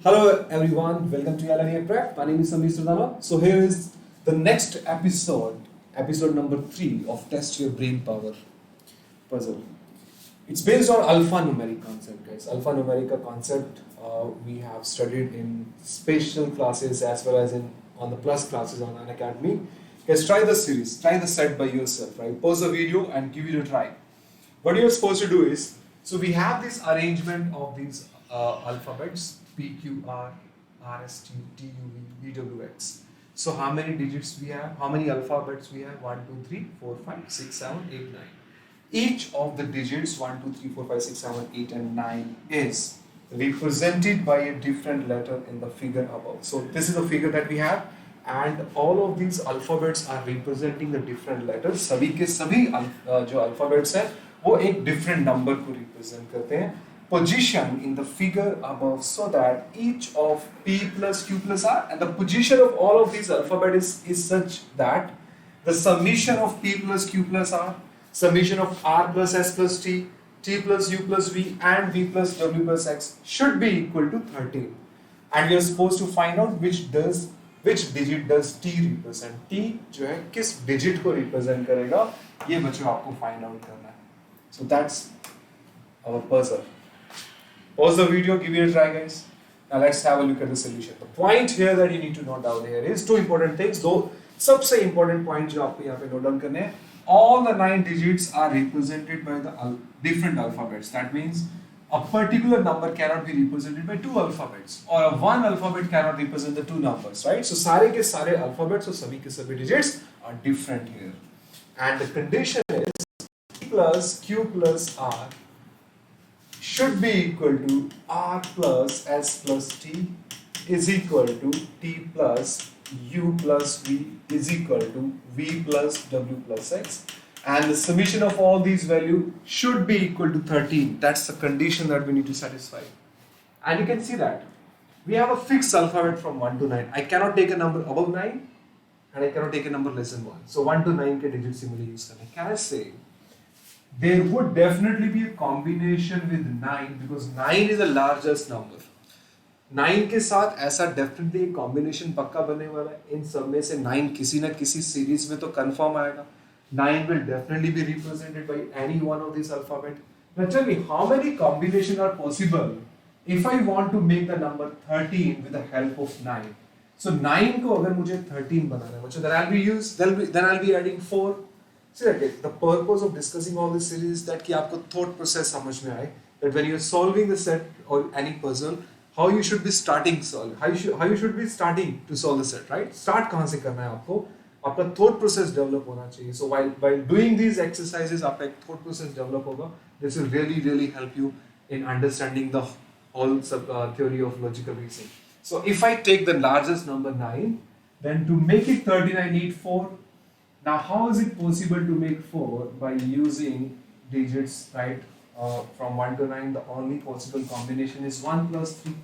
Hello everyone, welcome to LNA Prep. My name is Samir Surdana. So here is the next episode, episode number 3 of Test Your Brain Power puzzle. It's based on alphanumeric concept, guys. Alphanumeric concept we have studied in special classes as well as in on the plus classes on Unacademy. Guys, try the series, try the set by yourself, right? Pause the video and give it a try. What you're supposed to do is, so we have this arrangement of these alphabets P, Q, R, R, S, T, T, U, V, V, W, X. So how many digits we have? How many alphabets we have? 1, 2, 3, 4, 5, 6, 7, 8, 9. Each of the digits 1, 2, 3, 4, 5, 6, 7, 8 and 9 is represented by a different letter in the figure above. So this is the figure that we have and all of these alphabets are representing the different letters. सभी के सभी जो alphabets हैं वो एक different number को represent करते हैं. Position in the figure above so that each of P plus Q plus R and the position of all of these alphabets is such that the summation of P plus Q plus R, summation of R plus S plus T, T plus U plus V and V plus W plus X should be equal to 13. And we are supposed to find out which digit does T represent. T जो है किस digit को represent करेगा ये बच्चों आपको find out करना है. So that's our puzzle. Pause the video, give it a try, guys. Now let's have a look at the solution. The point here that you need to note down here is two important things. Though सबसे important point जो आपको यहाँ पे note down करने हैं, all the 9 digits are represented by the different alphabets. That means a particular number cannot be represented by 2 alphabets, or a 1 alphabet cannot represent the 2 numbers, right? So सारे के सारे alphabets और सभी के सभी digits are different here, and the condition is P plus Q plus R should be equal to R plus S plus T is equal to T plus U plus V is equal to V plus W plus X, and the summation of all these values should be equal to 13. That's the condition that we need to satisfy. And you can see that we have a fixed alphabet from 1 to 9. I cannot take a number above 9 and I cannot take a number less than 1. So 1 to 9 के digit similarly use करने. Can I say there would definitely be a combination with 9 because 9 is the largest number. 9 के साथ ऐसा definitely एक combination पक्का बनने वाला है. इन सब में से 9 किसी ना किसी series में तो confirm आएगा. 9 will definitely be represented by any one of these alphabet. Now tell me, how many combinations are possible if I want to make the number 13 with the help of 9? So 9 को अगर मुझे 13 बनाना है, then I'll be adding 4. See that the purpose of discussing all this series is that कि आपको thought process समझ में आए, that when you are solving the set or any puzzle, how you should be starting solve, how you should be starting to solve the set, right? Start कहाँ से करना है आपको, आपका thought process develop होना चाहिए. So while doing these exercises आपका एक thought process develop होगा. This will really help you in understanding the whole theory of logical reasoning. So if I take the largest number 9, then to make it 13 I need 4. Now, how is it possible to make 4 by using digits, right? From 1 to 9, the only possible combination is 1 plus 3.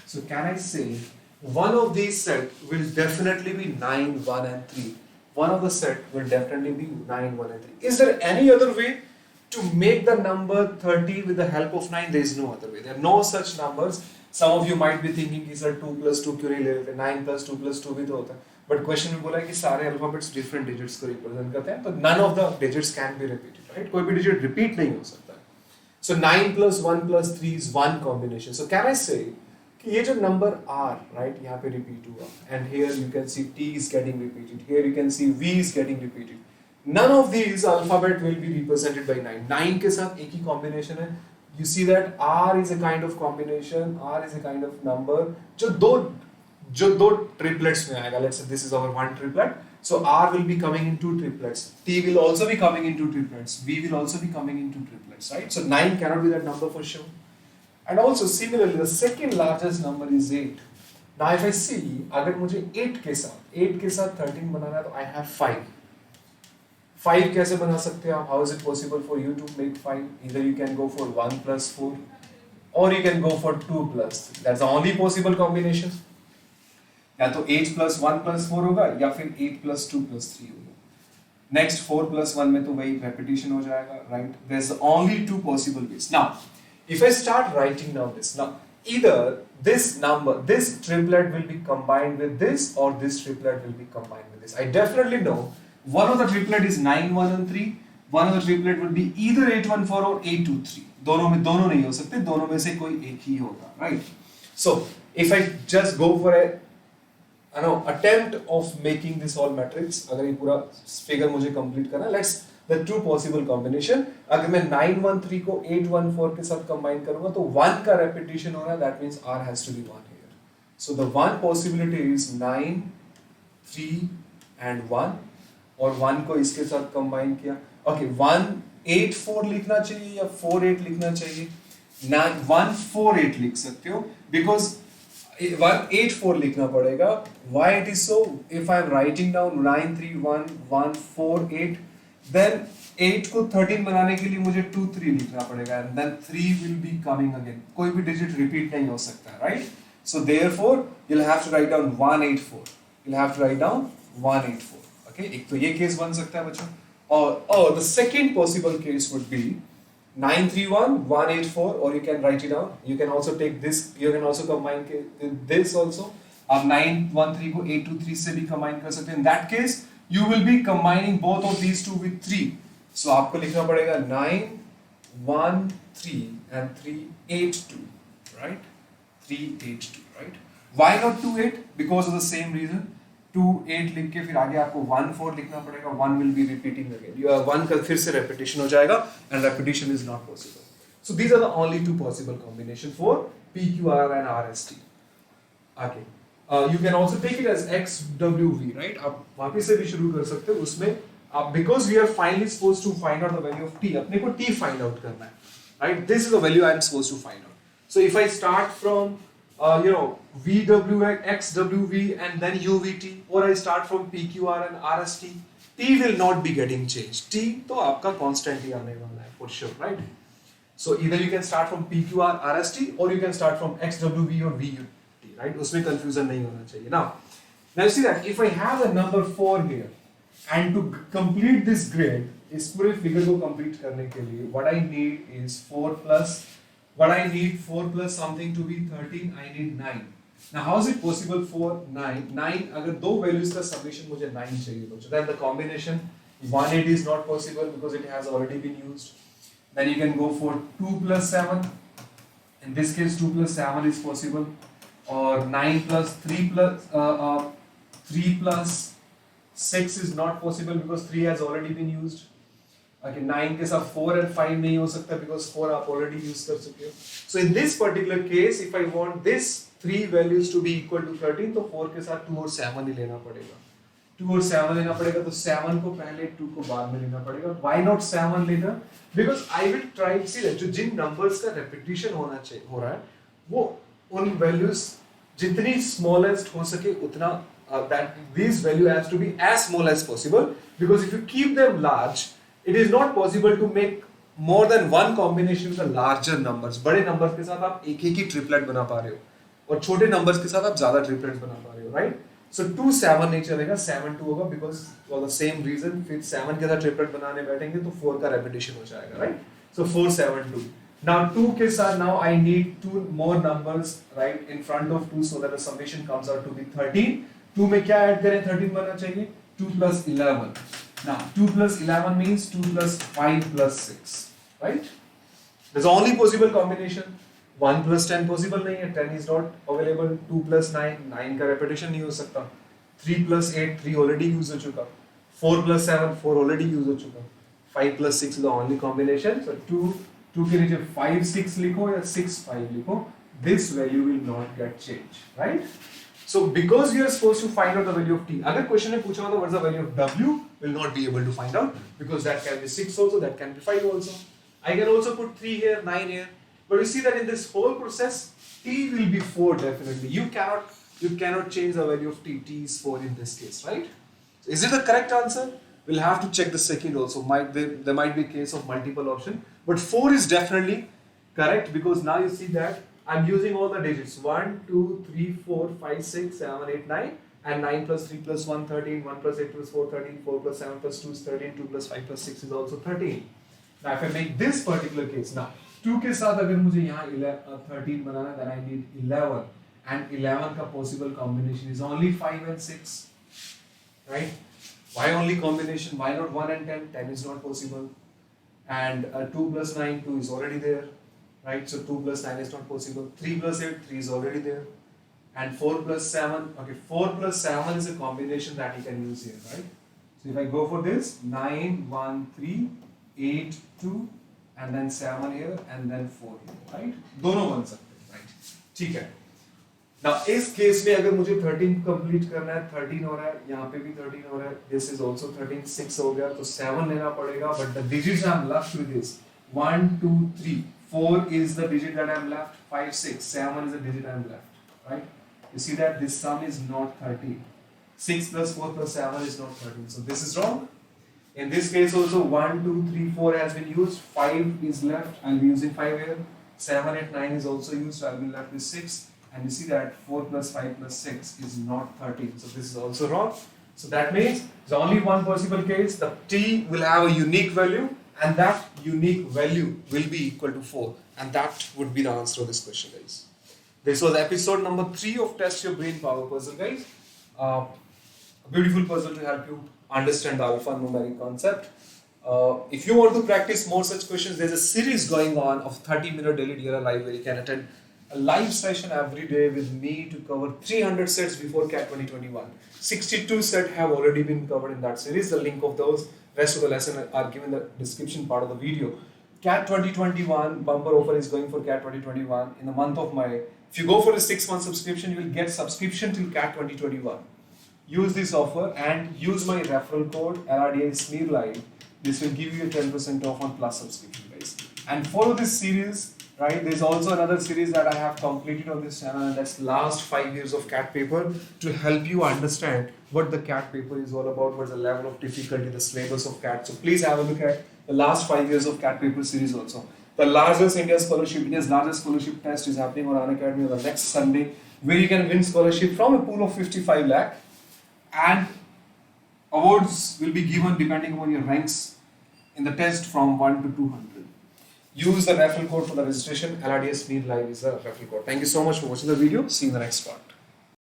So, can I say one of these set will definitely be 9, 1 and 3. One of the set will definitely be 9, 1 and 3. Is there any other way to make the number 30 with the help of 9? There is no other way. There are no such numbers. Some of you might be thinking, sir, 2 plus 2 क्यों नहीं ले लेते? 9 plus 2 plus 2 भी तो होता है. But question में बोला है कि सारे alphabets different digits को represent करते हैं, तो none of the digits can be repeated, right? कोई भी digit repeat नहीं हो सकता है. So 9 plus 1 plus 3 is one combination. So can I say कि ये जो number R, right, यहाँ पे repeat हुआ, and here you can see T is getting repeated, here you can see V is getting repeated. None of these alphabet will be represented by 9. 9 के साथ एक ही combination है. You see that R is a kind of combination, R is a kind of number जो दो triplets में आएगा. Let's say this is our one triplet. So R will be coming in 2 triplets. T will also be coming in 2 triplets. V will also be coming in 2 triplets, right? So 9 cannot be that number for sure. And also similarly, the second largest number is 8. Now if I see, अगर मुझे 8 के साथ 13 बनाना है तो I have 5. 5 कैसे बना सकते हैं आप? How is it possible for you to make 5? Either you can go for 1 plus 4 or you can go for 2 plus 3. That's the only possible combination. या तो 8 plus 1 plus 4 होगा या फिर 8 plus 2 plus 3 होगा. Next 4 plus 1 में तो वही repetition हो जाएगा, right? There's only 2 possible ways. Now, if I start writing down this, now either this number, this triplet will be combined with this, or this triplet will be combined with this. I definitely know one of the triplet is 9, 1 and 3. One of the triplet will be either 8, 1, 4 or 8, 2, 3. दोनों में दोनों नहीं हो सकते, दोनों में से कोई एक ही होगा, right? So if I just go for a attempt of making this all matrix, अगर ये पूरा figure मुझे complete करना, let's the two possible combination. अगर मैं 9, 1, 3 को 8, 1, 4 के साथ combine करूँगा तो 1 का repetition हो रहा है, that means R has to be 1 here. So the one possibility is 9, 3 and 1 और 1 को इसके साथ combine किया. Okay, 1, 8, 4 लिखना चाहिए या 4, 8 लिखना चाहिए? 1, 4, 8 लिख सकते हो because 1, 8, 4 लिखना पड़ेगा. Why it is so? If I am writing down 9, 3, 1, 1, 4, 8, then 8 को 13 बनाने के लिए मुझे 2, 3 लिखना पड़ेगा and then 3 will be coming again. कोई भी digit repeat नहीं हो सकता, right? So therefore you'll have to write down 184. You'll have to write down 184. Okay, एक तो ये case बन सकता है बच्चों. Or the second possible case would be 931 184, or you can write it down. You can also take this. You can also combine this also. आप 913 को 823 से भी combine कर सकते हैं. In that case, you will be combining both of these two with 3. So आपको लिखना पड़ेगा 913 and 382, right? 382, right? Why not 28? Because of the same reason. 2, 8 लिख के फिर आगे आपको 1, 4 लिखना पड़ेगा. 1 will be repeating again. You have 1 का फिर से repetition हो जाएगा and repetition is not possible. So these are the only two possible combination for PQR and RST. Okay. You can also take it as XWV, right? आप वापस से भी शुरू कर सकते हो उसमें. Because we are finally supposed to find out the value of T. अपने को T find out करना है, right? This is the value I am supposed to find out. So if I start from VW, XWV and then UVT, or I start from PQR and RST, T will not be getting changed. T तो आपका constant ही आने वाला है for sure, right? So either you can start from PQR, RST, or you can start from XWV or VUT, right? उसमें confusion नहीं होना चाहिए. Now you see that if I have a number 4 here, and to complete this grid, इस पूरे figure को complete करने के लिए, what I need is 4 plus. What I need 4 plus something to be 13. I need 9. Now how is it possible for 9? 9 अगर दो values का summation मुझे 9 चाहिए बच्चों. Then the combination 180 is not possible because it has already been used. Then you can go for 2 plus 7. In this case 2 plus 7 is possible. Or 9 plus 3 plus 6 is not possible because 3 has already been used. Okay, 9 के साथ 4 and 5 नहीं हो सकता because 4 आप already use कर चुके हो. So in this particular case, if I want this 3 values to be equal to 13, तो 4 के साथ 2 और 7 ही लेना पड़ेगा. 2 और 7 लेना पड़ेगा तो 7 को पहले 2 को बाद में लेना पड़ेगा. Why not 7 later? Because I will try to see that जो जिन numbers का repetition हो रहा है वो उन values जितनी smallest हो सके उतना that these value has to be as small as possible, because if you keep them large, it is not possible to make more than one combination with the larger numbers. बड़े numbers के साथ आप एक ही triplet बना पा रहे हो और छोटे numbers के साथ आप ज़्यादा triplets बना पा रहे हो, right? So 2 7 नहीं चलेगा, 7 2 होगा because for the same reason फिर 7 के साथ triplet बनाने बैठेंगे तो 4 का repetition हो जाएगा, right? So 4 7 2. Now 2 के साथ now I need 2 more numbers right in front of 2 so that the summation comes out to be 13. 2 में क्या ऐड करें? 13 बनना चाहिए. 2 plus 11. Now 2 plus 11 means 2 plus 5 plus 6, right? There's only possible combination. 1 plus 10 possible नहीं है. 10 is not available. 2 plus 9, 9 का repetition नहीं हो सकता. 3 plus 8, 3 already use हो चुका. 4 plus 7, 4 already use हो चुका. 5 plus 6 is the only combination. So 2 के नीचे 5 6 लिखो या 6 5 लिखो. This value will not get changed, right? So because you are supposed to find out the value of T, अगर question में पूछा होगा what is the value of W, will not be able to find out because that can be 6 also, that can be 5 also. I can also put 3 here, 9 here, but you see that in this whole process, T will be 4 definitely. You cannot change the value of T. T is 4 in this case, right? So is it the correct answer? We'll have to check the second also. There might be a case of multiple option, but 4 is definitely correct because now you see that I'm using all the digits 1, 2, 3, 4, 5, 6, 7, 8, 9 and 9 plus 3 plus 1, 13, 1 plus 8 plus 4, 13, 4 plus 7 plus 2 is 13, 2 plus 5 plus 6 is also 13. Now if I make this particular case now, 2 के साथ अगर मुझे यहाँ 13 बनाना है, then I need 11, and 11 का possible combination is only 5 and 6, right? Why only combination? Why not 1 and 10? 10 is not possible. And 2 plus 9, 2 is already there, right? So 2 plus 9 is not possible. 3 plus 8, 3 is already there. And 4 plus 7, okay, 4 plus 7 is a combination that you can use here, right? So if I go for this, 9, 1, 3, 8, 2, and then 7 here, and then 4 here, right? दोनों बन सकते हैं, right? ठीक है. Now इस case में अगर मुझे 13 कंप्लीट करना है, 13 हो रहा है, यहाँ पे भी 13 हो रहा है, this is also 13, 6 हो गया, तो 7 लेना पड़ेगा, but the digits I'm left with is 1, 2, 3, 4 is the digit that I'm left, 5, 6, 7 is the digit I'm left, right? You see that this sum is not 13. 6 plus 4 plus 7 is not 13, so this is wrong. In this case also 1, 2, 3, 4 has been used, 5 is left, I'll be using 5 here, 7, 8, 9 is also used, so I'll be left with 6. And you see that 4 plus 5 plus 6 is not 13. So this is also wrong. So that means there's only one possible case. The t will have a unique value, and that unique value will be equal to 4. And that would be the answer of this question, guys. This was episode number 3 of Test Your Brain Power puzzle, guys. A beautiful puzzle to help you understand the alphanumeric concept. If you want to practice more such questions, there's a series going on of 30-minute daily DLR live where you can attend a live session every day with me to cover 300 sets before CAT 2021. 62 sets have already been covered in that series. The link of those rest of the lesson are given in the description part of the video. CAT 2021 bumper offer is going for CAT 2021 in the month of May. If you go for a 6-month subscription, you will get subscription till CAT 2021. Use this offer and use my referral code LRDI SmearLive. This will give you a 10% off on plus subscription, guys. And follow this series. Right, there's also another series that I have completed on this channel, and that's last 5 years of CAT paper to help you understand what the CAT paper is all about, what's the level of difficulty, the syllabus of CAT. So please have a look at the last 5 years of CAT paper series also. The largest India's largest scholarship test is happening on Unacademy on the next Sunday, where you can win scholarship from a pool of 55 lakh, and awards will be given depending upon your ranks in the test from 1 to 200. Use the referral code for the registration. LRDS SmearLive is the referral code. Thank you so much for watching the video. See you in the next part.